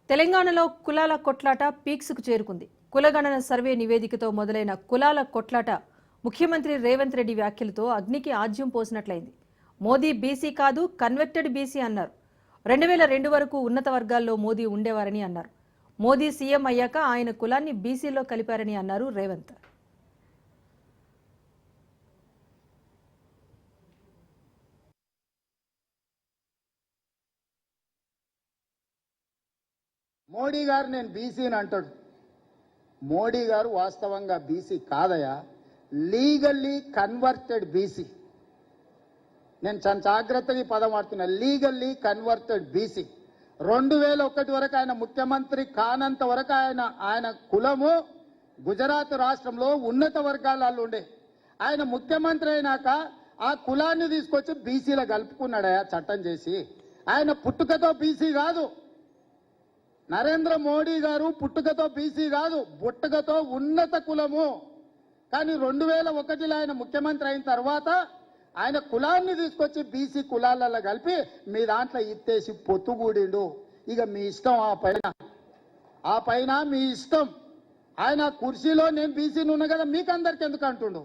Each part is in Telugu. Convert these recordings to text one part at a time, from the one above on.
తెలంగాణలో కులాల కొట్లాట పీక్స్కు చేరుకుంది. కులగణన సర్వే నివేదికతో మొదలైన కులాల కొట్లాట ముఖ్యమంత్రి రేవంత్ రెడ్డి వ్యాఖ్యలతో అగ్నికి ఆజ్యం పోసినట్లయింది. మోదీ బీసీ కాదు, కన్వర్టెడ్ బీసీ అన్నారు. 2002 వరకు ఉన్నత వర్గాల్లో మోదీ ఉండేవారని అన్నారు. మోదీ సీఎం అయ్యాక ఆయన కులాన్ని బీసీలో కలిపారని అన్నారు రేవంత్. మోడీ గారు నేను బీసీని అంటాడు. మోడీ గారు వాస్తవంగా బీసీ కాదయా, లీగల్లీ కన్వర్టెడ్ బీసీ. నేను చాలా జాగ్రత్తగా ఈ పదం వాడుతున్నా, లీగల్లీ కన్వర్టెడ్ బీసీ. 2001 వరకు ఆయన ముఖ్యమంత్రి కానంత వరకు ఆయన కులము గుజరాత్ రాష్ట్రంలో ఉన్నత వర్గాలలో ఉండే. ఆయన ముఖ్యమంత్రి అయినాక ఆ కులాన్ని తీసుకొచ్చి బీసీలో కలుపుకున్నాడయా చట్టం చేసి. ఆయన పుట్టుకతో బీసీ కాదు, నరేంద్ర మోడీ గారు పుట్టుకతో బీసీ కాదు, పుట్టుకతో ఉన్నత కులము. కానీ 2001లో ఆయన ముఖ్యమంత్రి అయిన తర్వాత ఆయన కులాన్ని తీసుకొచ్చి బీసీ కులాలలో కలిపి మీ దాంట్లో ఇత్తేసి పొత్తుగూడిండు. ఇక మీ ఇష్టం, ఆ పైన మీ ఇష్టం. ఆయన కుర్చీలో నేను బీసీని ఉన్నా కదా, మీకు అందరికి ఎందుకు అంటుండు?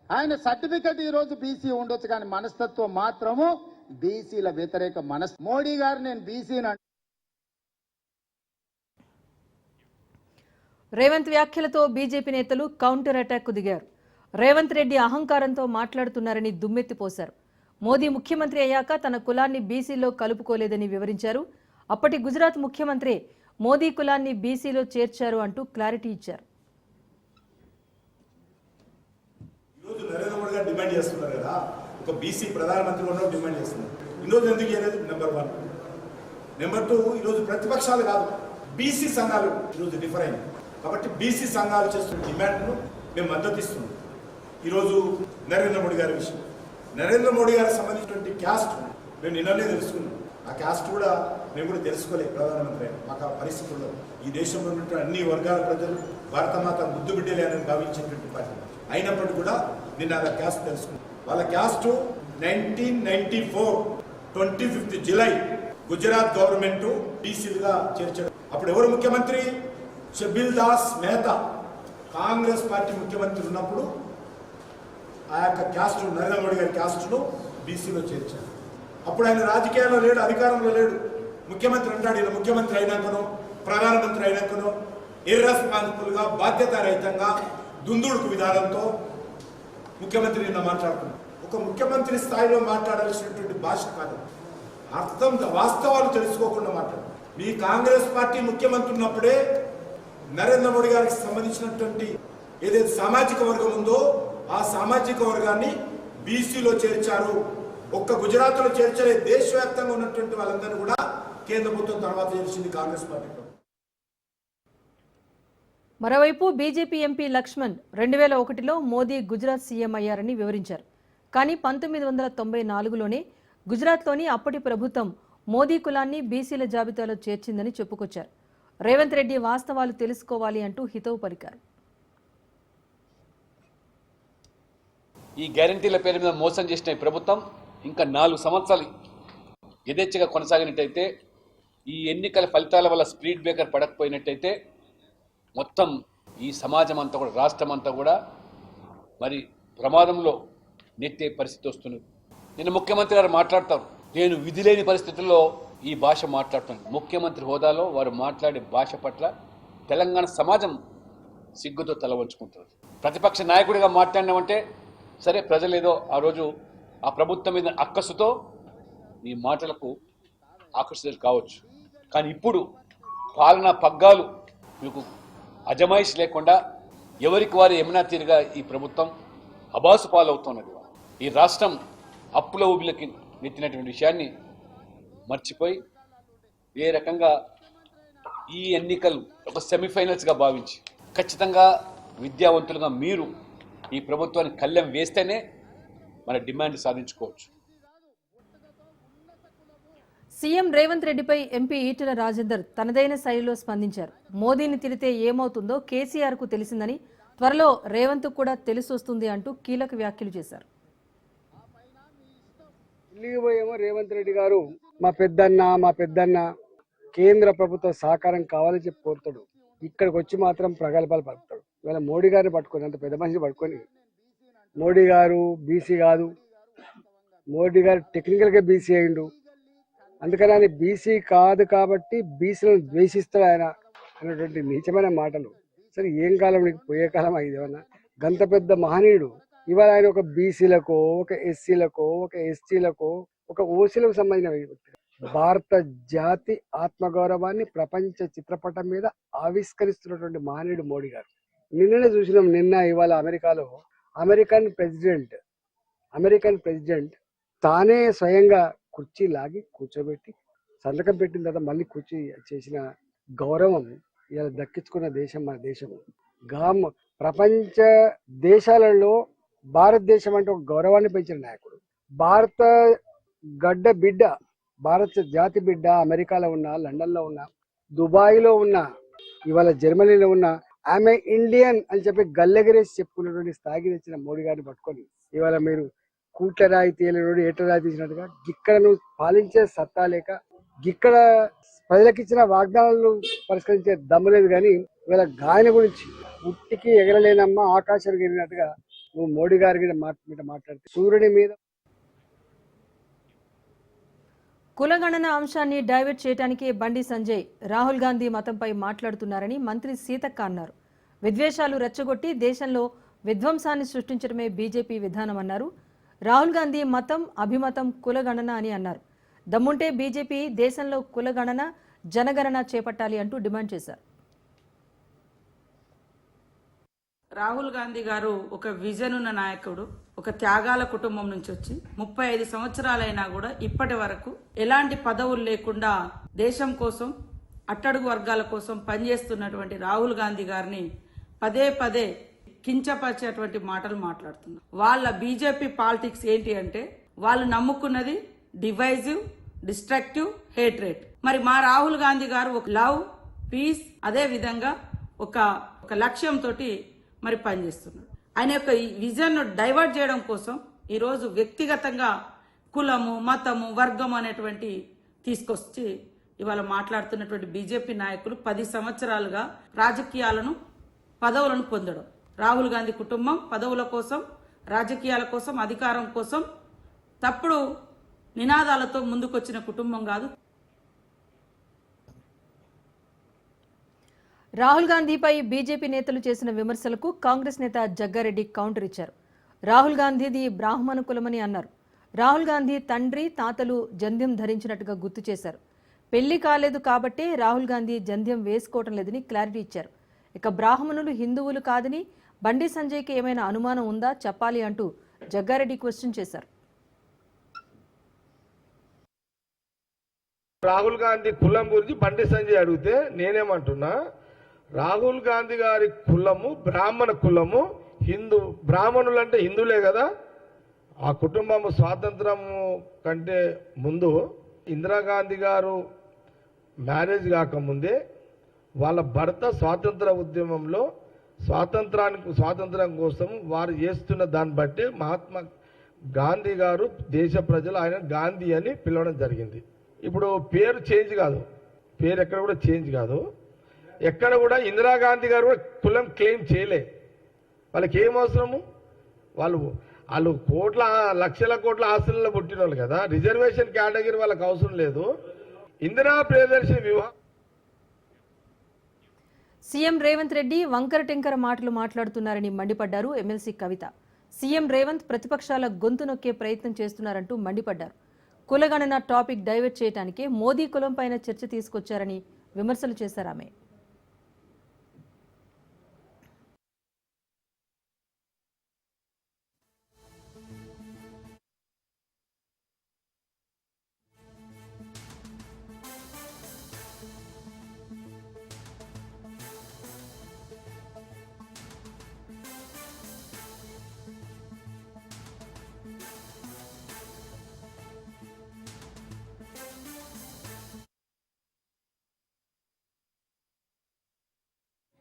ఆయన సర్టిఫికెట్ ఈరోజు బీసీ ఉండొచ్చు, కానీ మనస్తత్వం మాత్రము బీసీల వ్యతిరేక మోడీ గారు నేను బీసీని. రేవంత్ వ్యాఖ్యలతో బీజేపీ నేతలు కౌంటర్ అటాక్ దిగారు. రేవంత్ రెడ్డి అహంకారంతో మాట్లాడుతున్నారని దుమ్మెత్తిపోశారు. మోదీ ముఖ్యమంత్రి అయ్యాక తన కులాన్ని బీసీలో కలుపుకోలేదని వివరించారు. అప్పటి గుజరాత్ ముఖ్యమంత్రి మోదీ కులాన్ని బీసీలో చేర్చారు అంటూ క్లారిటీ ఇచ్చారు. ఈరోజు నరేంద్ర మోడీ గారు డిమాండ్ చేస్తున్నారు కదా, ఒక బీసీ ప్రధానమంత్రి ఉన్న డిమాండ్ చేస్తున్నారు. ఈరోజు ఎందుకు చేయలేదు? నెంబర్ 1. నెంబర్ 2, ఈరోజు ప్రతిపక్షాలు కాదు, బీసీ సంఘాలు ఈరోజు డిఫర్ అయింది. కాబట్టి బీసీ సంఘాలు చేస్తున్న డిమాండ్ను మేము మద్దతు ఇస్తున్నాం. ఈరోజు నరేంద్ర మోడీ గారి విషయం, నరేంద్ర మోడీ గారికి సంబంధించినటువంటి క్యాస్ట్ మేము నిన్ననే తెలుసుకున్నాం. ఆ క్యాస్ట్ కూడా మేము కూడా తెలుసుకోలేదు. ప్రధానమంత్రి మాకు ఆ పరిస్థితుల్లో ఈ దేశంలో ఉన్నటువంటి అన్ని వర్గాల ప్రజలు భారతమాత ముద్దు బిడ్డలే అని భావించేటువంటి పార్టీ అయినప్పటికీ కూడా నిన్న ఆ క్యాస్ట్ తెలుసుకున్నాం. వాళ్ళ క్యాస్ట్ 1994 25 జూలై గుజరాత్ గవర్నమెంట్ బీసీలుగా చేర్చాడు. అప్పుడు ఎవరు ముఖ్యమంత్రి? షబీల్ దాస్ మెహతా కాంగ్రెస్ పార్టీ ముఖ్యమంత్రి ఉన్నప్పుడు ఆ యొక్క క్యాస్ట్ నరేంద్ర మోడీ గారి క్యాస్ట్ను బీసీలో చేర్చారు. అప్పుడు ఆయన రాజకీయాల్లో లేడు, అధికారంలో లేడు. ముఖ్యమంత్రి అంటాడు, ఇలా ముఖ్యమంత్రి అయినాకనో ప్రధానమంత్రి అయినాకనో ఇర్రెస్పాన్సిబుల్గా బాధ్యతారహితంగా దుందుడుకు విధానంతో ముఖ్యమంత్రి నిన్న మాట్లాడుతున్నాడు. ఒక ముఖ్యమంత్రి స్థాయిలో మాట్లాడాల్సినటువంటి భాష కాదు, అర్థం వాస్తవాలు తెలుసుకోకుండా మాట్లాడు. మీ కాంగ్రెస్ పార్టీ ముఖ్యమంత్రి ఉన్నప్పుడే నరేంద్ర మోడీ గారికి సంబంధించినటువంటి ఏదైతే సామాజిక వర్గం ఉందో ఆ సామాజిక వర్గాన్ని బీసీలో చేర్చారు. ఒక్క గుజరాత్లో చేర్చలే, దేశవ్యాప్తంగా ఉన్నటువంటి వాళ్ళందరూ కూడా కేంద్ర ప్రభుత్వం తర్వాత చేర్చింది కాంగ్రెస్ పార్టీ. మరోవైపు బీజేపీ ఎంపీ లక్ష్మణ్ 2001లో మోదీ గుజరాత్ సీఎం అయ్యారని వివరించారు. కానీ 1994లోనే గుజరాత్లోని అప్పటి ప్రభుత్వం మోదీ కులాన్ని బీసీల జాబితాలో చేర్చిందని చెప్పుకొచ్చారు. రేవంత్ రెడ్డి వాస్తవాలు తెలుసుకోవాలి అంటూ హితవు పలికారు. ఈ గ్యారంటీల పేరు మీద మోసం చేసిన ఈ ప్రభుత్వం ఇంకా 4 సంవత్సరాలు యథేచ్ఛగా కొనసాగినట్టయితే, ఈ ఎన్నికల ఫలితాల వల్ల స్పీడ్ బ్రేకర్ పడకపోయినట్టయితే మొత్తం ఈ సమాజం అంతా కూడా, రాష్ట్రం అంతా కూడా మరి ప్రమాదంలో నెట్టే పరిస్థితి వస్తుంది. నిన్న ముఖ్యమంత్రి గారు మాట్లాడతారు, నేను విధి లేని పరిస్థితుల్లో ఈ భాష మాట్లాడుతున్నాను. ముఖ్యమంత్రి హోదాలో వారు మాట్లాడే భాష పట్ల తెలంగాణ సమాజం సిగ్గుతో తలవంచుకుంటుంది. ప్రతిపక్ష నాయకుడిగా మాట్లాడినామంటే సరే, ప్రజలు ఏదో ఆ రోజు ఆ ప్రభుత్వం మీద అక్కసుతో ఈ మాటలకు ఆకర్షితులు కావచ్చు. కానీ ఇప్పుడు పాలనా పగ్గాలు మీకు అజమాయిష్ లేకుండా ఎవరికి వారు యమునా తీరుగా ఈ ప్రభుత్వం అబాసు పాలవుతున్నది. ఈ రాష్ట్రం అప్పుల ఊబిలకి నెత్తినటువంటి విషయాన్ని మర్చిపోయి ఏ రకంగా ఈ ఎన్నికలు ఒక సెమీఫైనల్స్గా భావించి ఖచ్చితంగా విద్యావంతులుగా మీరు ఈ ప్రభుత్వాన్ని కళ్ళెం వేస్తేనే మన డిమాండ్ సాధించుకోవచ్చు. సీఎం రేవంత్ రెడ్డిపై ఎంపీ ఈటెల రాజేందర్ తనదైన శైలిలో స్పందించారు. మోదీని తిరితే ఏమవుతుందో కేసీఆర్కు తెలిసిందని, త్వరలో రేవంత్ కూడా తెలిసొస్తుంది అంటూ కీలక వ్యాఖ్యలు చేశారు. ఢిల్లీకి పోయేమో రేవంత్ రెడ్డి గారు మా పెద్దన్న కేంద్ర ప్రభుత్వ సహకారం కావాలని చెప్పి కోరుతాడు. ఇక్కడికి వచ్చి మాత్రం ప్రగల్భాలు పలుకుతాడు. ఇవాళ మోడీ గారిని పట్టుకొని, అంత పెద్ద మనిషిని పట్టుకొని, మోడీ గారు బీసీ కాదు, మోడీ గారు టెక్నికల్గా బీసీ అయిండు, అందుకని ఆయన బీసీ కాదు కాబట్టి బీసీలను ద్వేషిస్తాడు ఆయన అనేటువంటి నీచమైన మాటలు. సరే ఏం కాలం నీకు, పోయే కాలం ఇది ఏమన్నా? గంత పెద్ద మహనీయుడు ఇవాళ ఆయన ఒక బీసీలకో, ఒక ఎస్సీలకో, ఒక ఎస్టీలకో, ఒక ఓసీలకు సంబంధించిన వ్యక్తి. భారత జాతి ఆత్మగౌరవాన్ని ప్రపంచ చిత్రపటం మీద ఆవిష్కరిస్తున్నటువంటి మహనీయుడు మోడీ గారు. నిన్ననే చూసినాం, ఇవాళ అమెరికాలో అమెరికన్ ప్రెసిడెంట్ తానే స్వయంగా కుర్చీ లాగి కూర్చోబెట్టి సంతకం పెట్టిన తర్వాత మళ్ళీ కుర్చీ చేసిన గౌరవం ఇలా దక్కించుకున్న దేశం మన దేశం. ప్రపంచ దేశాలలో భారతదేశం అంటే ఒక గౌరవాన్ని పెంచిన నాయకుడు. భారత గడ్డ బిడ్డ, భారత జాతి బిడ్డ అమెరికాలో ఉన్న, లండన్లో ఉన్న, దుబాయ్లో ఉన్న, ఇవాళ జర్మనీలో ఉన్న ఆమె ఇండియన్ అని చెప్పి గల్లెగరేసి చెప్పుకున్నటువంటి స్థాయికి తెచ్చిన మోడీ గారిని పట్టుకొని ఇవాళ మీరు కూట్ల రాయి తేలినోడు ఏట రాయి తీసినట్టుగా గిక్కడ నువ్వు పాలించే సత్తా లేక, గిక్కడ ప్రజలకు ఇచ్చిన వాగ్దానాలను పరిష్కరించే దమ్ము లేదు. కానీ ఇవాళ గాయన గురించి ఉట్టికి ఎగరలేనమ్మా ఆకాశానికి ఎగిరినట్టుగా నువ్వు మోడీ గారి మీద మాట్లాడితే సూర్యుడి మీద. కులగణన అంశాన్ని డైవర్ట్ చేయడానికి బండి సంజయ్ రాహుల్ గాంధీ మతంపై మాట్లాడుతున్నారని మంత్రి సీతక్క అన్నారు. విద్వేషాలు రెచ్చగొట్టి దేశంలో విధ్వంసాన్ని సృష్టించడమే బీజేపీ విధానమన్నారు. రాహుల్ గాంధీ మతం, అభిమతం కులగణన అని అన్నారు. దమ్ముంటే బీజేపీ దేశంలో కులగణన, జనగణన చేపట్టాలి అంటూ డిమాండ్ చేశారు. రాహుల్ గాంధీ గారు ఒక విజన్ ఉన్న నాయకుడు, ఒక త్యాగాల కుటుంబం నుంచి వచ్చి 35 సంవత్సరాలైనా కూడా ఇప్పటి వరకు ఎలాంటి పదవులు లేకుండా దేశం కోసం, అట్టడుగు వర్గాల కోసం పనిచేస్తున్నటువంటి రాహుల్ గాంధీ గారిని పదే పదే కించపరిచేటువంటి మాటలు మాట్లాడుతున్నారు. వాళ్ళ బీజేపీ పాలిటిక్స్ ఏంటి అంటే వాళ్ళు నమ్ముకున్నది డివైజివ్, డిస్ట్రక్టివ్, హేట్రేట్. మరి మా రాహుల్ గాంధీ గారు ఒక లవ్, పీస్, అదే విధంగా ఒక లక్ష్యంతో మరి పనిచేస్తున్నారు. ఆయన యొక్క విజన్ డైవర్ట్ చేయడం కోసం ఈరోజు వ్యక్తిగతంగా కులము, మతము, వర్గము అనేటువంటి తీసుకొచ్చి ఇవాళ మాట్లాడుతున్నటువంటి బీజేపీ నాయకులు 10 సంవత్సరాలుగా రాజకీయాలను, పదవులను పొందడం. రాహుల్ గాంధీ కుటుంబం పదవుల కోసం, రాజకీయాల కోసం, అధికారం కోసం తప్పుడు నినాదాలతో ముందుకొచ్చిన కుటుంబం కాదు. రాహుల్ గాంధీపై బీజేపీ నేతలు చేసిన విమర్శలకు కాంగ్రెస్ నేత జగ్గారెడ్డి కౌంటర్ ఇచ్చారు. రాహుల్ గాంధీది బ్రాహ్మణ కులమని అన్నారు. రాహుల్ గాంధీ తండ్రి, తాతలు జంధ్యం ధరించినట్టుగా గుర్తు చేశారు. పెళ్లి కాలేదు కాబట్టే రాహుల్ గాంధీ జంధ్యం వేసుకోవటం లేదని క్లారిటీ ఇచ్చారు. ఇక బ్రాహ్మణులు హిందువులు కాదని బండి సంజయ్కి ఏమైనా అనుమానం ఉందా చెప్పాలి అంటూ జగ్గారెడ్డి క్వశ్చన్ చేశారు. రాహుల్ గాంధీ కులం గురించి బండి సంజయ్ అడిగితే నేనేమంటున్నా, రాహుల్ గాంధీ గారి కులము బ్రాహ్మణ కులము. బ్రాహ్మణులు అంటే హిందువులే కదా. ఆ కుటుంబము స్వాతంత్రము కంటే ముందు ఇందిరాగాంధీ గారు మ్యారేజ్ కాకముందే వాళ్ళ భర్త స్వాతంత్ర ఉద్యమంలో స్వాతంత్రం కోసం వారు చేస్తున్న దాన్ని బట్టి మహాత్మా గాంధీ గారు దేశ ప్రజలు ఆయన గాంధీ అని పిలవడం జరిగింది. ఇప్పుడు పేరు చేంజ్ కాదు, పేరు ఎక్కడ కూడా చేంజ్ కాదు. ఎక్కడ కూడా ఇందిరాగాంధీ గారు కూడా కులం క్లెయిమ్ చేయలే. వాళ్ళకి ఏం అవసరము? వాళ్ళు లక్షల కోట్ల ఆస్తులలో పుట్టిన వాళ్ళు కదా. రిజర్వేషన్ కేటగిరీ వాళ్ళకి అవసరం లేదు. ఇందిరా ప్రియదర్శిని వివాహం. సీఎం రేవంత్ రెడ్డి వంకర టెంకర మాటలు మాట్లాడుతున్నారని మండిపడ్డారు ఎమ్మెల్సీ కవిత. సీఎం రేవంత్ ప్రతిపక్షాల గొంతు నొక్కే ప్రయత్నం చేస్తున్నారంటూ మండిపడ్డారు. కులగణన టాపిక్ డైవర్ట్ చేయడానికే మోదీ కులం పైన చర్చ తీసుకొచ్చారని విమర్శలు చేశారు ఆమె.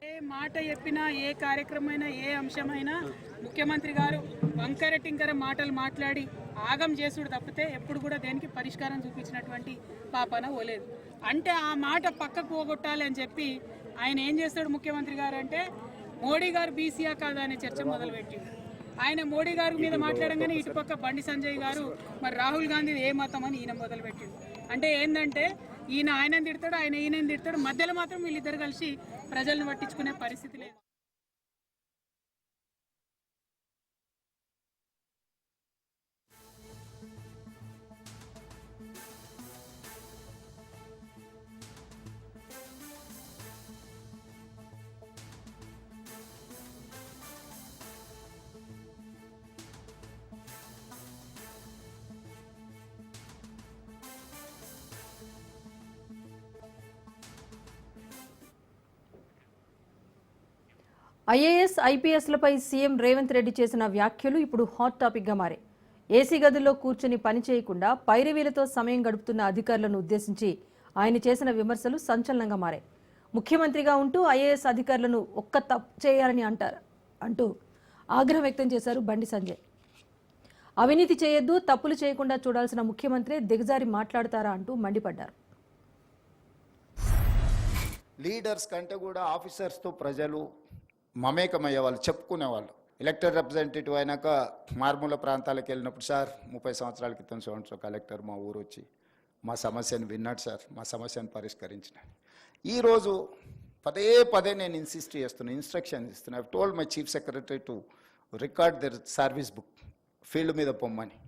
ఏ మాట చెప్పినా, ఏ కార్యక్రమమైనా, ఏ అంశమైనా ముఖ్యమంత్రి గారు వంకర టింకర మాటలు మాట్లాడి ఆగం చేసుడు తప్పితే ఎప్పుడు కూడా దేనికి పరిష్కారం చూపించినటువంటి పాపన ఓలేదు. అంటే ఆ మాట పక్కకు పోగొట్టాలి అని చెప్పి ఆయన ఏం చేస్తాడు ముఖ్యమంత్రి గారు అంటే మోడీ గారు బీసీయా కాదా అనే చర్చ మొదలుపెట్టింది. ఆయన మోడీ గారి మీద మాట్లాడంగానే ఇటుపక్క బండి సంజయ్ గారు మరి రాహుల్ గాంధీ ఏ మతం అని ఈయన మొదలుపెట్టిండు. అంటే ఏంటంటే ఈయన ఆయనని తిడతాడు, ఆయన ఈయనని తిడతాడు, మధ్యలో మాత్రం వీళ్ళిద్దరు కలిసి ప్రజలను పట్టించుకునే పరిస్థితి లేదు. ఐఏఎస్ ఐపీఎస్లపై సీఎం రేవంత్ రెడ్డి చేసిన వ్యాఖ్యలు ఇప్పుడు హాట్ టాపిక్గా మారాయి. ఏసీ గదుల్లో కూర్చుని పని చేయకుండా పైరవీలతో సమయం గడుపుతున్న అధికారులను ఉద్దేశించి ఆయన చేసిన విమర్శలు సంచలనంగా మారాయి. ముఖ్యమంత్రిగా ఉంటూ ఐఏఎస్ అధికారులను ఒక్క తప్పు చేయాలని అంటూ ఆగ్రహం వ్యక్తం చేశారు బండి సంజయ్. అవినీతి చేయొద్దు, తప్పులు చేయకుండా చూడాల్సిన ముఖ్యమంత్రి దిగజారి మాట్లాడతారా అంటూ మండిపడ్డారు. లీడర్స్ కంటే కూడా ఆఫీసర్స్తో ప్రజలు మమేకమయ్యే వాళ్ళు, చెప్పుకునేవాళ్ళు. ఎలక్టెడ్ రిప్రజెంటేటివ్ అయినాక మారుమూల ప్రాంతాలకు వెళ్ళినప్పుడు, సార్ 30 సంవత్సరాల క్రితం సో కలెక్టర్ మా ఊరు వచ్చి మా సమస్యను విన్నాడు సార్, మా సమస్యను పరిష్కరించినాను. ఈరోజు పదే పదే నేను ఇన్సిస్ట్ చేస్తున్నాను, ఇన్స్ట్రక్షన్ ఇస్తున్నాను. I told my chief secretary to record there service book, field మీద పొమ్మని.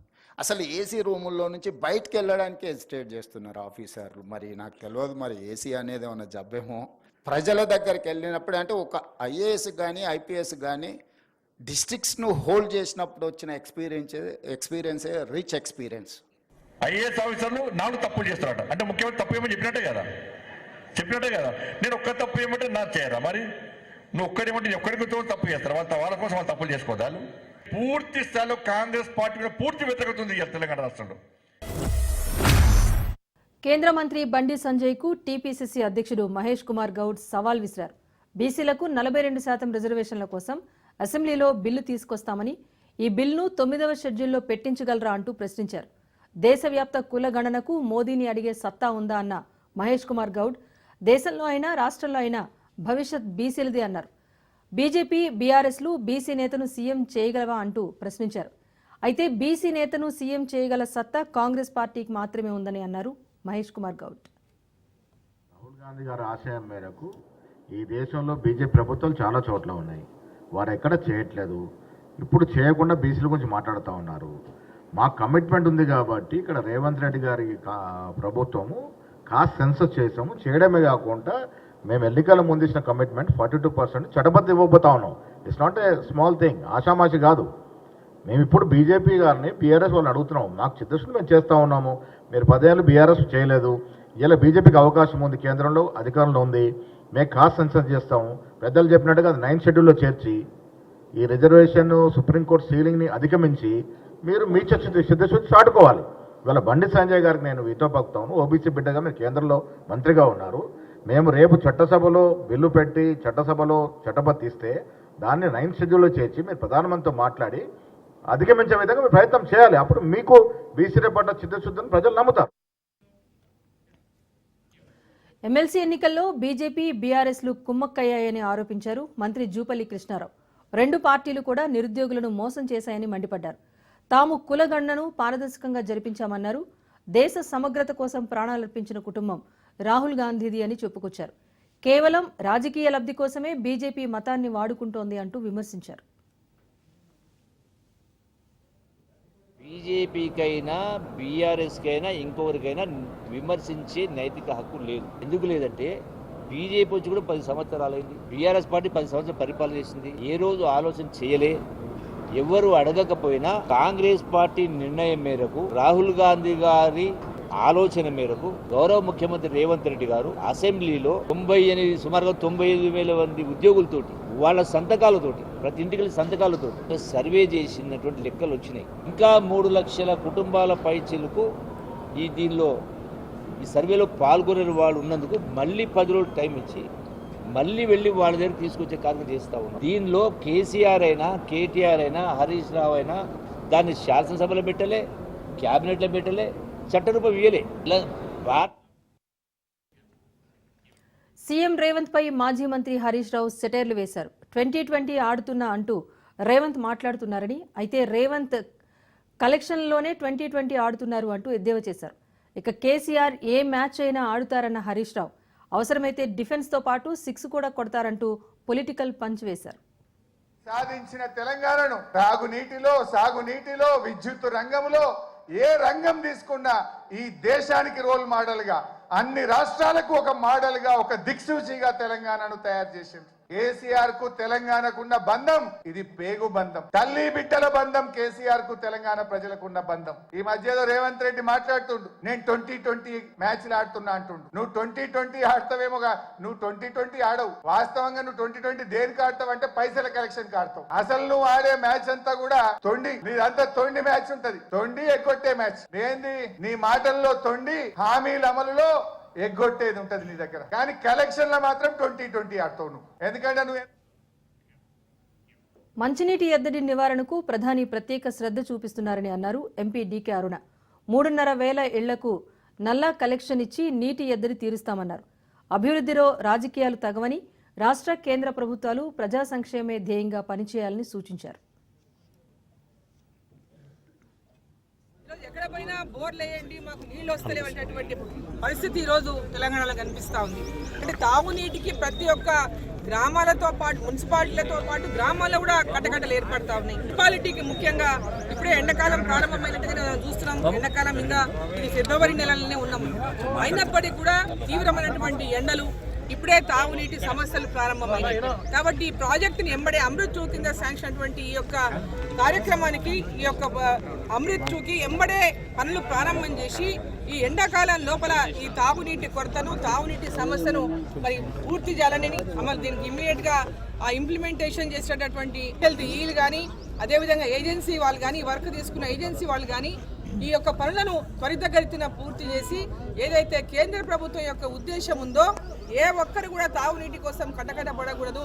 అసలు ఏసీ రూముల్లో నుంచి బయటకు వెళ్ళడానికి హెసిటేట్ చేస్తున్నారు ఆఫీసర్లు. మరి నాకు తెలియదు, మరి ఏసీ అనేది ఏమన్నా జబ్బేమో. ప్రజల దగ్గరికి వెళ్ళినప్పుడు అంటే ఒక ఐఏఎస్ కానీ ఐపీఎస్ కానీ డిస్ట్రిక్ట్స్ను హోల్డ్ చేసినప్పుడు వచ్చిన ఎక్స్పీరియన్సే రిచ్ ఎక్స్పీరియన్స్. ఐఏఎస్ ఆఫీసర్లు 4 తప్పులు చేస్తారట అంటే ముఖ్యమంత్రి తప్పు ఏమని చెప్పినట్టే కదా. నేను ఒక్క తప్పు ఏమంటే నాకు చేయరా? మరి నువ్వు ఒక్కడేమంటే ఒక్కడికి తప్పు చేస్తారు, వాళ్ళ కోసం వాళ్ళు తప్పులు చేసుకోదాలు. పూర్తి స్థాయిలో కాంగ్రెస్ పార్టీ మీద పూర్తి వ్యతిరేకత ఉంది తెలంగాణ రాష్ట్రంలో. కేంద్ర మంత్రి బండి సంజయ్కు టీపీసీసీ అధ్యక్షుడు మహేష్ కుమార్ గౌడ్ సవాల్ విసిరారు. బీసీలకు 42% రిజర్వేషన్ల కోసం అసెంబ్లీలో బిల్లు తీసుకొస్తామని, ఈ బిల్లును 9వ షెడ్యూల్లో పెట్టించగలరా అంటూ ప్రశ్నించారు. దేశవ్యాప్త కుల గణనకు మోదీని అడిగే సత్తా ఉందా అన్న మహేష్ కుమార్ గౌడ్, దేశంలో అయినా రాష్ట్రంలో అయినా భవిష్యత్ బీసీలదే అన్నారు. బీజేపీ బీఆర్ఎస్లు బీసీ నేతను సీఎం చేయగలవా అంటూ ప్రశ్నించారు. అయితే బీసీ నేతను సీఎం చేయగల సత్తా కాంగ్రెస్ పార్టీకి మాత్రమే ఉందని అన్నారు మహేష్ కుమార్ గౌడ్. రాహుల్ గాంధీ గారి ఆశయం మేరకు ఈ దేశంలో బీజేపీ ప్రభుత్వాలు చాలా చోట్ల ఉన్నాయి, వారు ఎక్కడ చేయట్లేదు. ఇప్పుడు చేయకుండా బీసీల గురించి మాట్లాడుతూ ఉన్నారు. మా కమిట్మెంట్ ఉంది కాబట్టి ఇక్కడ రేవంత్ రెడ్డి గారి ప్రభుత్వము కాస్ట్ సెన్సస్ చేసాము. చేయడమే కాకుండా మేము ఎన్నికల ముందు ఇచ్చిన కమిట్మెంట్ 42% చట్టబద్ధ ఇవ్వబోతా ఉన్నాం. It's not a small thing, ఆషామాషి కాదు. మేము ఇప్పుడు బీజేపీ గారిని బీఆర్ఎస్ వాళ్ళని అడుగుతున్నాం, మాకు చిత్తశుద్ధి మేము చేస్తూ ఉన్నాము, మీరు 10 ఏళ్ళు బీఆర్ఎస్ చేయలేదు, ఇలా బీజేపీకి అవకాశం ఉంది, కేంద్రంలో అధికారంలో ఉంది, మేము కాస్ట్ సెన్సస్ చేస్తాము. పెద్దలు చెప్పినట్టుగా 9th షెడ్యూల్లో చేర్చి ఈ రిజర్వేషన్ సుప్రీంకోర్టు సీలింగ్ని అధిగమించి మీరు మీ చిత్తశుద్ధి చాటుకోవాలి. ఇవాళ బండి సంజయ్ గారికి నేను వీటో పక్కుతాను, ఓబీసీ బిడ్డగా మీరు కేంద్రంలో మంత్రిగా ఉన్నారు. మేము రేపు చట్టసభలో బిల్లు పెట్టి చట్టసభలో చట్టబద్ధి ఇస్తే దాన్ని 9th షెడ్యూల్లో చేర్చి మీరు ప్రధానమంత్రితో మాట్లాడి అధిగమించే విధంగా మీరు ప్రయత్నం చేయాలి. అప్పుడు మీకు బీసీల పట్ల చిత్తశుద్ధిని ప్రజలు నమ్ముతారు. ఎమ్మెల్సీ ఎన్నికల్లో బీజేపీ బీఆర్ఎస్లు కుమ్మక్కయ్యాయని ఆరోపించారు మంత్రి జూపల్లి కృష్ణారావు. 2 పార్టీలు కూడా నిరుద్యోగులను మోసం చేశాయని మండిపడ్డారు. తాము కులగణనను పారదర్శకంగా జరిపించామన్నారు. దేశ సమగ్రత కోసం ప్రాణాలర్పించిన కుటుంబం రాహుల్ గాంధీది అని చెప్పుకొచ్చారు. కేవలం రాజకీయ లబ్ధి కోసమే బీజేపీ మతాన్ని వాడుకుంటోంది అంటూ విమర్శించారు. బీజేపీకైనా బీఆర్ఎస్కైనా ఇంకొకరికైనా విమర్శించే నైతిక హక్కు లేదు. ఎందుకు లేదంటే బీజేపీ వచ్చి కూడా 10 సంవత్సరాలైంది, బీఆర్ఎస్ పార్టీ 10 సంవత్సరాలు పరిపాలన చేసింది. ఏ రోజు ఆలోచన చేయలే, ఎవరు అడగకపోయినా కాంగ్రెస్ పార్టీ నిర్ణయం మేరకు, రాహుల్ గాంధీ గారి ఆలోచన మేరకు గౌరవ ముఖ్యమంత్రి రేవంత్ రెడ్డి గారు అసెంబ్లీలో సుమారుగా 95,000 మంది ఉద్యోగులతోటి వాళ్ళ సంతకాలతోటి, ప్రతి ఇంటికి సంతకాలతోటి సర్వే చేసినటువంటి లెక్కలు వచ్చినాయి. ఇంకా 3 లక్షల కుటుంబాల పైచిలకు దీనిలో ఈ సర్వేలో పాల్గొనే వాళ్ళు ఉన్నందుకు మళ్ళీ 10 రోజులు టైం ఇచ్చి మళ్ళీ వెళ్ళి వాళ్ళ దగ్గర తీసుకొచ్చే కార్యక్రమం చేస్తూ ఉన్నాం. దీనిలో కేసీఆర్ అయినా కేటీఆర్ అయినా హరీష్ రావు అయినా దాన్ని శాసనసభలో పెట్టలే, క్యాబినెట్లో పెట్టలే, చట్టరూపం ఇవ్వలే. ఇలా సీఎం రేవంత్ పై మాజీ మంత్రి హరీష్ రావు సెటైర్లు వేశారు. 2020 ఆడుతున్నా అంటూ రేవంత్ మాట్లాడుతున్నారని, అయితే రేవంత్ కలెక్షన్లోనే 2020 ఆడుతున్నారు అంటూ ఎద్దేవా చేశారు. ఇక కేసీఆర్ ఏ మ్యాచ్ అయినా ఆడుతారన్న హరీష్ రావు అవసరమైతే డిఫెన్స్తో పాటు 6 కూడా కొడతారంటూ పొలిటికల్ పంచ్ వేశారు. సాధించిన తెలంగాణను తాగునీటిలో, సాగునీటిలో, విద్యుత్ రంగంలో ఏ రంగం తీసుకున్నా ఈ దేశానికి రోల్ మోడల్ గా, అన్ని రాష్ట్రాలకు ఒక మోడల్ గా, ఒక దిక్సూచిగా తెలంగాణను తయారు చేసింది. కేసీఆర్ కు తెలంగాణకున్న బంధం ఇది పేగు బంధం, తల్లి బిడ్డల బంధం. కేసీఆర్ కు తెలంగాణ ప్రజలకున్న బంధం. ఈ మధ్యలో రేవంత్ రెడ్డి మాట్లాడుతుండు, నేను 2020 మ్యాచ్లు ఆడుతున్నా అంటుండు. నువ్వు 2020 ఆడతావేమోగా, నువ్వు 2020 ఆడవు. వాస్తవంగా నువ్వు 2020 దేనికి ఆడతావు అంటే పైసల కలెక్షన్ ఆడతావు. అసలు నువ్వు ఆడే మ్యాచ్ అంతా కూడా తొండి, నీదంతా తొండి మ్యాచ్ ఉంటది, తొండి ఎగ్గొట్టే మ్యాచ్. ఏంది నీ మాటల్లో తొండి, హామీల అమలులో ఎగ్గొట్టేది ఉంటది నీ దగ్గర. కానీ కలెక్షన్ లో మాత్రం 2020 ఆడతావు నువ్వు. ఎందుకంటే నువ్వు మంచినీటి ఎద్దడి నివారణకు ప్రధాని ప్రత్యేక శ్రద్ధ చూపిస్తున్నారని అన్నారు ఎంపీ డీకే అరుణ. 3,500 ఇళ్లకు నల్లా కలెక్షన్ ఇచ్చి నీటి ఎద్దడి తీరుస్తామన్నారు. అభివృద్ధిలో రాజకీయాలు తగవని, రాష్ట్ర కేంద్ర ప్రభుత్వాలు ప్రజా సంక్షేమే ధ్యేయంగా పనిచేయాలని సూచించారు. ఎక్కడ పోయినా బోర్లు వేయండి, మాకు నీళ్లు వస్తలేవనేటువంటి పరిస్థితి ఈరోజు తెలంగాణలో కనిపిస్తా ఉంది. అంటే తాగునీటికి ప్రతి ఒక్క గ్రామాలతో పాటు, మున్సిపాలిటీలతో పాటు గ్రామాల్లో కూడా కట్టకట్టలు ఏర్పడతా ఉన్నాయి. మున్సిపాలిటీకి ముఖ్యంగా ఇప్పుడే ఎండాకాలం ప్రారంభమైనట్టుగా చూస్తున్నాం. ఎండాకాలం ఇంకా ఇది ఫిబ్రవరి నెలలోనే ఉన్నాము. అయినప్పటికీ కూడా తీవ్రమైనటువంటి ఎండలు, ఇప్పుడే తాగునీటి సమస్యలు ప్రారంభమైనాయి. కాబట్టి ఈ ప్రాజెక్టుని ఎంబడే అమృత్ టూ కింద శాంక్షన్ అటువంటి ఈ యొక్క కార్యక్రమానికి, ఈ యొక్క అమృత్ టూకి ఎంబడే పనులు ప్రారంభం చేసి ఈ ఎండాకాలం లోపల ఈ తాగునీటి కొరతను, తాగునీటి సమస్యను మరి పూర్తి చేయాలని, దీనికి ఇమ్మీడియట్ గా ఇంప్లిమెంటేషన్ చేసేటటువంటి హెల్త్ ఈలు కానీ, అదేవిధంగా ఏజెన్సీ వాళ్ళు కానీ, వర్క్ తీసుకున్న ఏజెన్సీ వాళ్ళు కానీ ఈ యొక్క పనులను త్వరితగతిన పూర్తి చేసి ఏదైతే కేంద్ర ప్రభుత్వం యొక్క ఉద్దేశం ఉందో ఏ ఒక్కరు కూడా తాగునీటి కోసం కటకటపడకూడదు.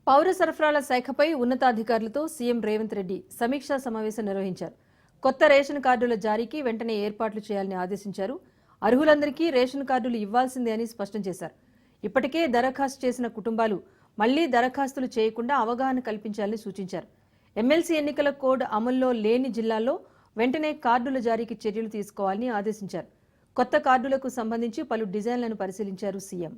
పౌర సరఫరాల శాఖపై ఉన్నతాధికారులతో సీఎం రేవంత్ రెడ్డి సమీక్షా సమావేశం నిర్వహించారు. కొత్త రేషన్ కార్డుల జారీకి వెంటనే ఏర్పాట్లు చేయాలని ఆదేశించారు. అర్హులందరికీ రేషన్ కార్డులు ఇవ్వాల్సిందే అని స్పష్టం చేశారు. ఇప్పటికే దరఖాస్తు చేసిన కుటుంబాలు మళ్లీ దరఖాస్తులు చేయకుండా అవగాహన కల్పించాలని సూచించారు. ఎమ్మెల్సీ ఎన్నికల కోడ్ అమల్లో లేని జిల్లాల్లో వెంటనే కార్డుల జారీకి చర్యలు తీసుకోవాలని ఆదేశించారు. కొత్త కార్డులకు సంబంధించి పలు డిజైన్లను పరిశీలించారు సీఎం.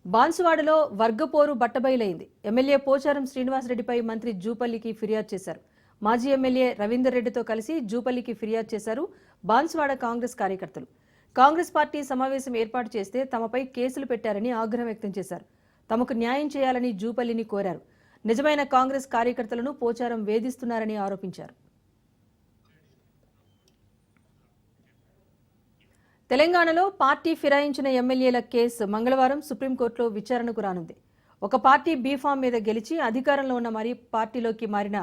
బాన్సువాడలో వర్గపోరు బట్టబయలైంది. ఎమ్మెల్యే పోచారం శ్రీనివాసరెడ్డిపై మంత్రి జూపల్లికి ఫిర్యాదు చేశారు. మాజీ ఎమ్మెల్యే రవీందర్ రెడ్డితో కలిసి జూపల్లికి ఫిర్యాదు చేశారు బాన్సువాడ కాంగ్రెస్ కార్యకర్తలు. కాంగ్రెస్ పార్టీ సమావేశం ఏర్పాటు చేస్తే తమపై కేసులు పెట్టారని ఆగ్రహం వ్యక్తం చేశారు. తమకు న్యాయం చేయాలని జూపల్లిని కోరారు. నిజమైన కాంగ్రెస్ కార్యకర్తలను పోచారం వేధిస్తున్నారని ఆరోపించారు. తెలంగాణలో పార్టీ ఫిరాయించిన ఎమ్మెల్యేల కేసు మంగళవారం సుప్రీంకోర్టులో విచారణకు రానుంది. ఒక పార్టీ బీఫామ్ మీద గెలిచి అధికారంలో ఉన్న మరీ పార్టీలోకి మారిన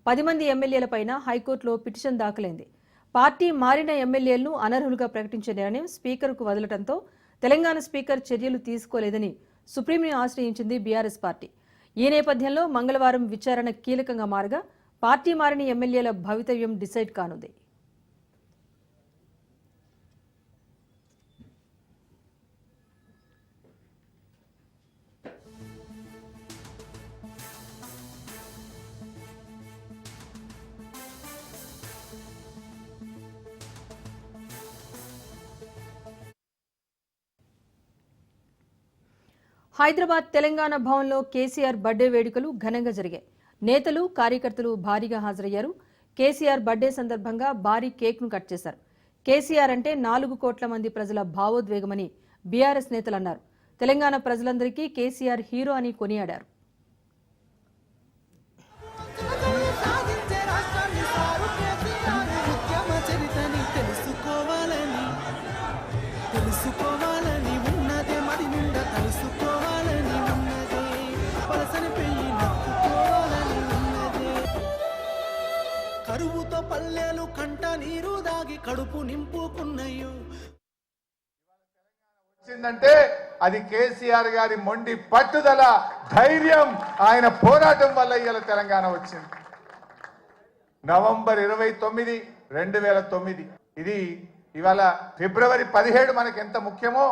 10 మంది ఎమ్మెల్యేలపైన హైకోర్టులో పిటిషన్ దాఖలైంది. పార్టీ మారిన ఎమ్మెల్యేలను అనర్హులుగా ప్రకటించే నిర్ణయం స్పీకర్కు వదలడంతో తెలంగాణ స్పీకర్ చర్యలు తీసుకోలేదని సుప్రీంని ఆశ్రయించింది బీఆర్ఎస్ పార్టీ. ఈ నేపథ్యంలో మంగళవారం విచారణ కీలకంగా మారగా పార్టీ మారిన ఎమ్మెల్యేల భవితవ్యం డిసైడ్ కానుంది. హైదరాబాద్ తెలంగాణ భవన్లో కేసీఆర్ బర్త్డే వేడుకలు ఘనంగా జరిగాయి. నేతలు, కార్యకర్తలు భారీగా హాజరయ్యారు. కేసీఆర్ బర్త్డే సందర్భంగా భారీ కేక్ను కట్ చేశారు. కేసీఆర్ అంటే 4 కోట్ల మంది ప్రజల భావోద్వేగమని బీఆర్ఎస్ నేతలు అన్నారు. తెలంగాణ ప్రజలందరికీ కేసీఆర్ హీరో అని కొనియాడారు. కరువుతో పల్లెలు కంట నీరు దాగి కడుపు నింపుకున్నయ్యో. వచ్చిందంటే అది కేసీఆర్ గారి మొండి పట్టుదల, ధైర్యం, ఆయన పోరాటం వల్ల ఇవాళ తెలంగాణ వచ్చింది. నవంబర్ 29, 2009 ఇది ఇవాళ ఫిబ్రవరి 17 మనకు ఎంత ముఖ్యమో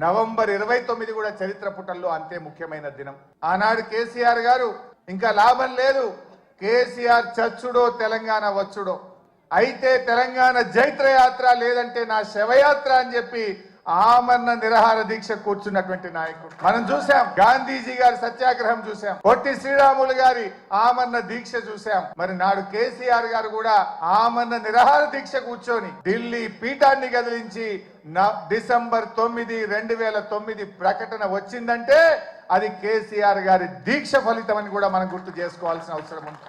నవంబర్ 29 కూడా చరిత్ర పుటల్లో అంతే ముఖ్యమైన దినం. ఆనాడు కేసీఆర్ గారు ఇంకా లాభం లేదు, కేసీఆర్ చచ్చుడో తెలంగాణ వచ్చుడో, అయితే తెలంగాణ జైత్రయాత్ర లేదంటే నా శవయాత్ర అని చెప్పి ఆమరణ నిరాహార దీక్ష కూర్చున్నటువంటి నాయకుడు మనం చూసాం. గాంధీజీ గారి సత్యాగ్రహం చూసాం, పొట్టి శ్రీరాములు గారి ఆమరణ దీక్ష చూసాం. మరి నాడు కేసీఆర్ గారు కూడా ఆమరణ నిరాహార దీక్ష కూర్చొని ఢిల్లీ పీఠాన్ని కదిలించి డిసెంబర్ 9, 2009 ప్రకటన వచ్చిందంటే అది కేసీఆర్ గారి దీక్ష ఫలితం అని కూడా మనం గుర్తు చేసుకోవాల్సిన అవసరం ఉంది.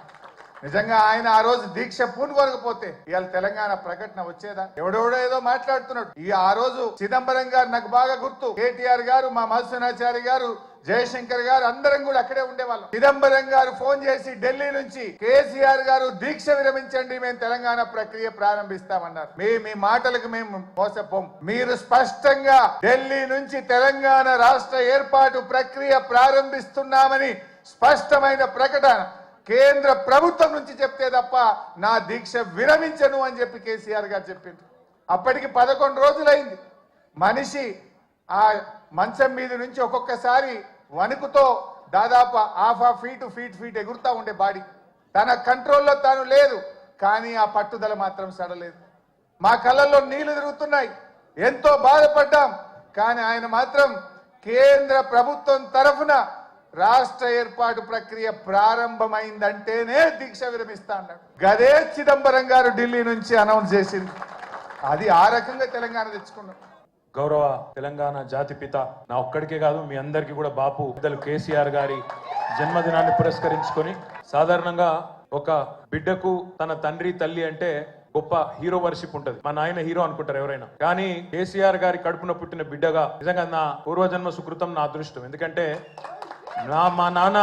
నిజంగా ఆయన ఆ రోజు దీక్ష పూనుకోకపోతే ఇవాళ తెలంగాణ ప్రకటన వచ్చేదా? ఎవడెవడో ఏదో మాట్లాడుతున్నాడు. ఆ రోజు చిదంబరం గారు నాకు బాగా గుర్తు, కేటీఆర్ గారు, మా మధుసూనాచారి గారు, జయశంకర్ గారు అందరం కూడా అక్కడే ఉండేవాళ్ళం. చిదంబరం గారు ఫోన్ చేసి ఢిల్లీ నుంచి కేసీఆర్ గారు దీక్ష విరమించండి, మేము తెలంగాణ ప్రక్రియ ప్రారంభిస్తామన్నారు. మీ మాటలకు మేము మోసపోం. మీరు స్పష్టంగా ఢిల్లీ నుంచి తెలంగాణ రాష్ట్ర ఏర్పాటు ప్రక్రియ ప్రారంభిస్తున్నామని స్పష్టమైన ప్రకటన కేంద్ర ప్రభుత్వం నుంచి చెప్తే తప్ప నా దీక్ష విరమించను అని చెప్పి కేసీఆర్ గారు చెప్పింది. అప్పటికి 11 రోజులైంది. మనిషి ఆ మంచం మీద నుంచి ఒక్కొక్కసారి వణుకుతో దాదాపు ½ ఫీట్ ఎగురుతా ఉండే బాడీ. తన కంట్రోల్లో తాను లేదు, కానీ ఆ పట్టుదల మాత్రం సడలేదు. మా కళ్ళల్లో నీళ్లు తిరుగుతున్నాయి, ఎంతో బాధపడ్డాం. కానీ ఆయన మాత్రం కేంద్ర ప్రభుత్వం తరఫున రాష్ట్ర ఏర్పాటు ప్రక్రియ ప్రారంభమైందంటేనే దీక్ష విరమిస్తా అన్నాడు. గదే చిదంబరం గారు ఢిల్లీ నుంచి అనౌన్స్ చేసింది. అది ఆ రకంగా తెలంగాణ తెచ్చుకున్నాం. గౌరవ తెలంగాణ జాతిపిత నా ఒక్కడికే కాదు మీ అందరికీ కూడా బాపు పెద్దలు కేసీఆర్ గారి జన్మదినాన్ని పురస్కరించుకొని, సాధారణంగా ఒక బిడ్డకు తన తండ్రి తల్లి అంటే గొప్ప హీరో వర్షిప్ ఉంటది. మా నాయన హీరో అనుకుంటారు ఎవరైనా, కానీ కేసీఆర్ గారి కడుపున పుట్టిన బిడ్డగా నిజంగా నా పూర్వజన్మ సుకృతం, నా అదృష్టం. ఎందుకంటే మా నాన్న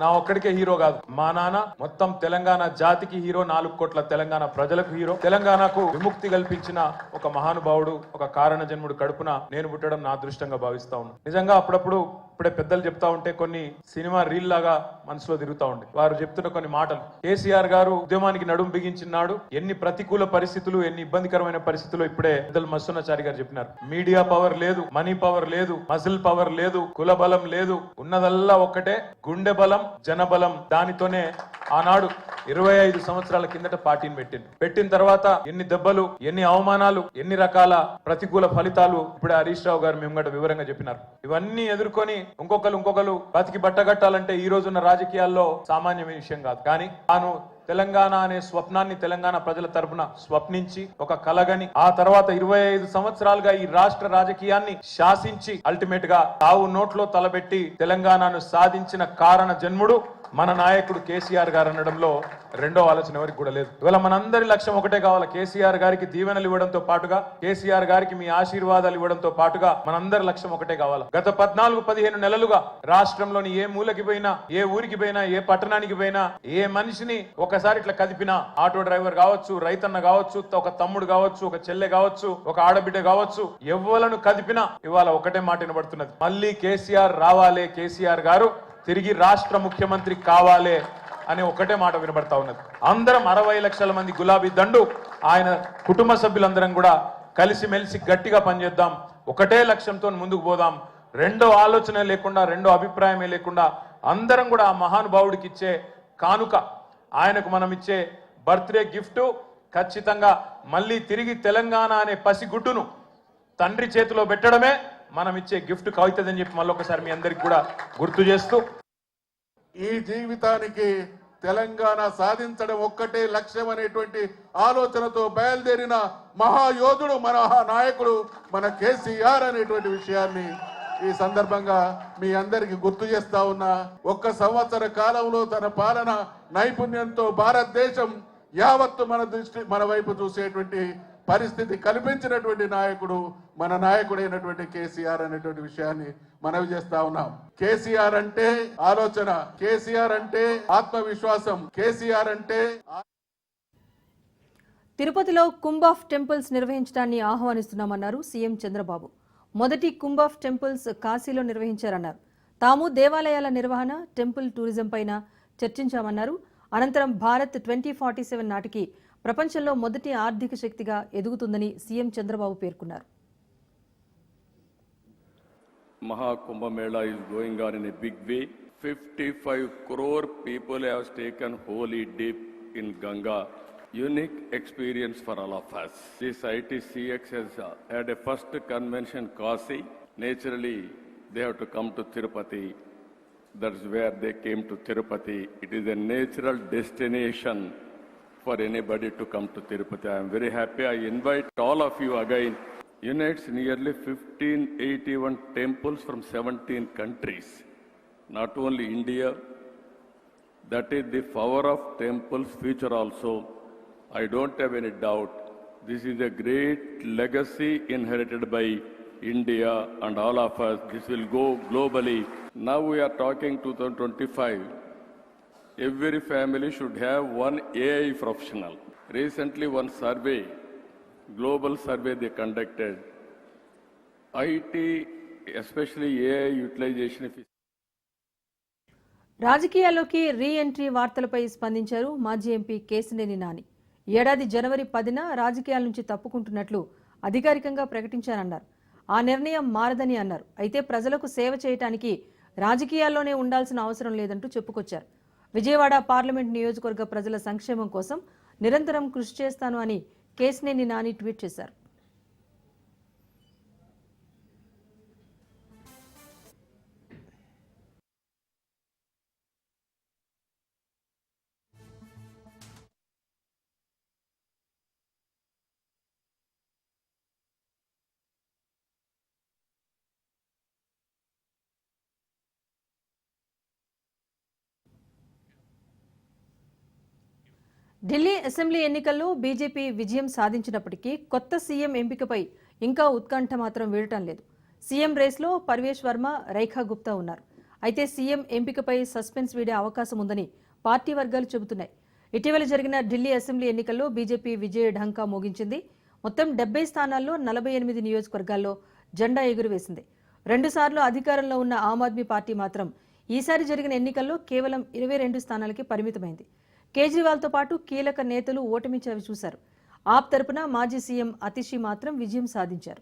నా ఒక్కడికే హీరో కాదు, మా నాన్న మొత్తం తెలంగాణ జాతికి హీరో, 4 కోట్ల తెలంగాణ ప్రజలకు హీరో. తెలంగాణకు విముక్తి కల్పించిన ఒక మహానుభావుడు, ఒక కారణ జన్ముడు కడుపున నేను పుట్టడం నా అదృష్టంగా భావిస్తా ఉన్నా. నిజంగా అప్పుడప్పుడు ఇప్పుడే పెద్దలు చెప్తా ఉంటే కొన్ని సినిమా రీల్ లాగా మనసులో తిరుగుతా ఉండే. వారు చెప్తున్న కొన్ని మాటలు, కేసీఆర్ గారు ఉద్యమానికి నడుం బిగించినాడు, ఎన్ని ప్రతికూల పరిస్థితులు, ఎన్ని ఇబ్బందికరమైన పరిస్థితులు ఇప్పుడే పెద్దలు మధుసూనాచారి గారు చెప్పినారు. మీడియా పవర్ లేదు, మనీ పవర్ లేదు, మజిల్ పవర్ లేదు, కుల బలం లేదు, ఉన్నదల్లా ఒక్కటే గుండె బలం, జనబలం. దానితోనే ఆనాడు 25 సంవత్సరాల కిందట పార్టీని పెట్టిన తర్వాత ఎన్ని దెబ్బలు, ఎన్ని అవమానాలు, ఎన్ని రకాల ప్రతికూల ఫలితాలు ఇప్పుడే హరీష్ రావు గారు మేము వివరంగా చెప్పినారు. ఇవన్నీ ఎదుర్కొని ఇంకొకరు బతికి బట్టగట్టాలంటే ఈ రోజున్న రాజకీయాల్లో సామాన్యమైన విషయం కాదు. కానీ తాను తెలంగాణ అనే స్వప్నాన్ని తెలంగాణ ప్రజల తరపున స్వప్నించి ఒక కలగని, ఆ తర్వాత 25 సంవత్సరాలుగా ఈ రాష్ట్ర రాజకీయాన్ని శాసించి అల్టిమేట్ గా తావు నోట్లో తలబెట్టి తెలంగాణను సాధించిన కారణ జన్ముడు మన నాయకుడు కేసీఆర్ గారు అనడంలో రెండో ఆలోచన ఎవరికి కూడా లేదు. ఇవాళ మనందరి లక్ష్యం ఒకటే కావాలి, కేసీఆర్ గారికి దీవెనలు ఇవ్వడంతో పాటుగా, కేసీఆర్ గారికి మీ ఆశీర్వాదాలు ఇవ్వడంతో పాటుగా మనందరి లక్ష్యం ఒకటే కావాలి. గత 14-15 నెలలుగా రాష్ట్రంలోని ఏ మూలకి పోయినా, ఏ ఊరికి పోయినా, ఏ పట్టణానికి పోయినా, ఏ మనిషిని ఒకసారి ఇట్లా కదిపినా, ఆటో డ్రైవర్ కావచ్చు, రైతన్న కావచ్చు, ఒక తమ్ముడు కావచ్చు, ఒక చెల్లె కావచ్చు, ఒక ఆడబిడ్డ కావచ్చు, ఎవ్వలను కదిపినా ఇవాళ ఒకటే మాట వినబడుతున్నది, మళ్ళీ కేసీఆర్ రావాలే, కేసీఆర్ గారు తిరిగి రాష్ట్ర ముఖ్యమంత్రి కావాలే అనే ఒకటే మాట వినబడతా ఉన్నది. అందరం 60 లక్షల మంది గులాబీ దండు, ఆయన కుటుంబ సభ్యులందరం కూడా కలిసిమెలిసి గట్టిగా పనిచేద్దాం, ఒకటే లక్ష్యంతో ముందుకు పోదాం. రెండో ఆలోచన లేకుండా, రెండో అభిప్రాయమే లేకుండా అందరం కూడా ఆ మహానుభావుడికి ఇచ్చే కానుక, ఆయనకు మనం ఇచ్చే బర్త్డే గిఫ్ట్ ఖచ్చితంగా మళ్ళీ తిరిగి తెలంగాణ అనే పసిగుడ్డును తండ్రి చేతిలో పెట్టడమే మనం ఇచ్చే గిఫ్ట్ అవుతుందని చెప్పి మళ్ళొకసారి మీ అందరికి కూడా గుర్తు చేస్తూ, ఈ జీవితానికి తెలంగాణ సాధించడం ఒక్కటే లక్ష్యం అనేటువంటి ఆలోచనతో బయలుదేరిన మహాయోధుడు, మన నాయకుడు, మన కేసీఆర్ అనేటువంటి విషయాన్ని ఈ సందర్భంగా మీ అందరికి గుర్తు చేస్తా ఉన్నా. 1 సంవత్సర కాలంలో తన పాలన నైపుణ్యంతో భారతదేశం యావత్తు మన వైపు చూసేటువంటి పరిస్థితి కల్పించినటువంటి నాయకుడు మన నాయకుడైనటువంటి కేసీఆర్ అనేటువంటి విషయాన్ని మనవి చేస్తా ఉన్నాం. కేసీఆర్ అంటే ఆలోచన, కేసీఆర్ అంటే ఆత్మవిశ్వాసం, కేసీఆర్ అంటే తిరుపతిలో కుంభ్ ఆఫ్ టెంపుల్స్ నిర్వహించడాన్ని ఆహ్వానిస్తున్నామన్నారు సీఎం చంద్రబాబు. మొదటి కుంభ్ ఆఫ్ టెంపుల్స్ కాశీలో నిర్వహించారన్నారు. తాము దేవాలయాల నిర్వహణ, టెంపుల్ టూరిజం పైన చర్చించామన్నారు. అనంతరం భారత్ 2047 నాటికి ప్రపంచంలో మొదటి ఆర్థిక శక్తిగా ఎదుగుతుందని సీఎం చంద్రబాబు పేర్కొన్నారు. Mahakumbh Mela is going on in a big way. 55 crore people have taken holy dip in Ganga. Unique experience for all of us. This ITCX has had a first convention Kasi. Naturally, they have to come to Tirupati. That's where they came to Tirupati. It is a natural destination for anybody to come to Tirupati. I am very happy. I invite all of you again. Unites nearly 1581 temples from 17 countries. Not only India, that is the power of temples future also. I don't have any doubt. This is a great legacy inherited by India and all of us. This will go globally. Now we are talking 2025. Every family should have one AI professional. Recently one survey, global survey they conducted. IT, especially AI utilization. రాజకీయాల్లోకి రీ ఎంట్రీ వార్తలపై స్పందించారు మాజీ ఎంపీ కేశినేని నాని. ఏడాది జనవరి 10న రాజకీయాల నుంచి తప్పుకుంటున్నట్లు అధికారికంగా ప్రకటించారన్నారు. ఆ నిర్ణయం మారదని అన్నారు. అయితే ప్రజలకు సేవ చేయడానికి రాజకీయాల్లోనే ఉండాల్సిన అవసరం లేదంటూ చెప్పుకొచ్చారు. విజయవాడ పార్లమెంట్ నియోజకవర్గ ప్రజల సంక్షేమం కోసం నిరంతరం కృషి చేస్తాను అని కేశినేని నాని ట్వీట్ చేశారు. ఢిల్లీ అసెంబ్లీ ఎన్నికల్లో బీజేపీ విజయం సాధించినప్పటికీ కొత్త సీఎం ఎంపికపై ఇంకా ఉత్కంఠ మాత్రం వీడటం లేదు. సీఎం రేస్లో పర్వేష్ వర్మ, రేఖా గుప్తా ఉన్నారు. అయితే సీఎం ఎంపికపై సస్పెన్స్ వీడే అవకాశం ఉందని పార్టీ వర్గాలు చెబుతున్నాయి. ఇటీవల జరిగిన ఢిల్లీ అసెంబ్లీ ఎన్నికల్లో బీజేపీ విజయ ఢంకా మోగించింది. మొత్తం 70 స్థానాల్లో 48 నియోజకవర్గాల్లో జెండా ఎగురవేసింది. 2 సార్లు అధికారంలో ఉన్న ఆమ్ ఆద్మీ పార్టీ మాత్రం ఈసారి జరిగిన ఎన్నికల్లో కేవలం 22 స్థానాలకి పరిమితమైంది. కేజ్రీవాల్తో పాటు కీలక నేతలు ఓటమి చవి చూశారు. ఆప్ తరపున మాజీ సీఎం అతిషి మాత్రం విజయం సాధించారు.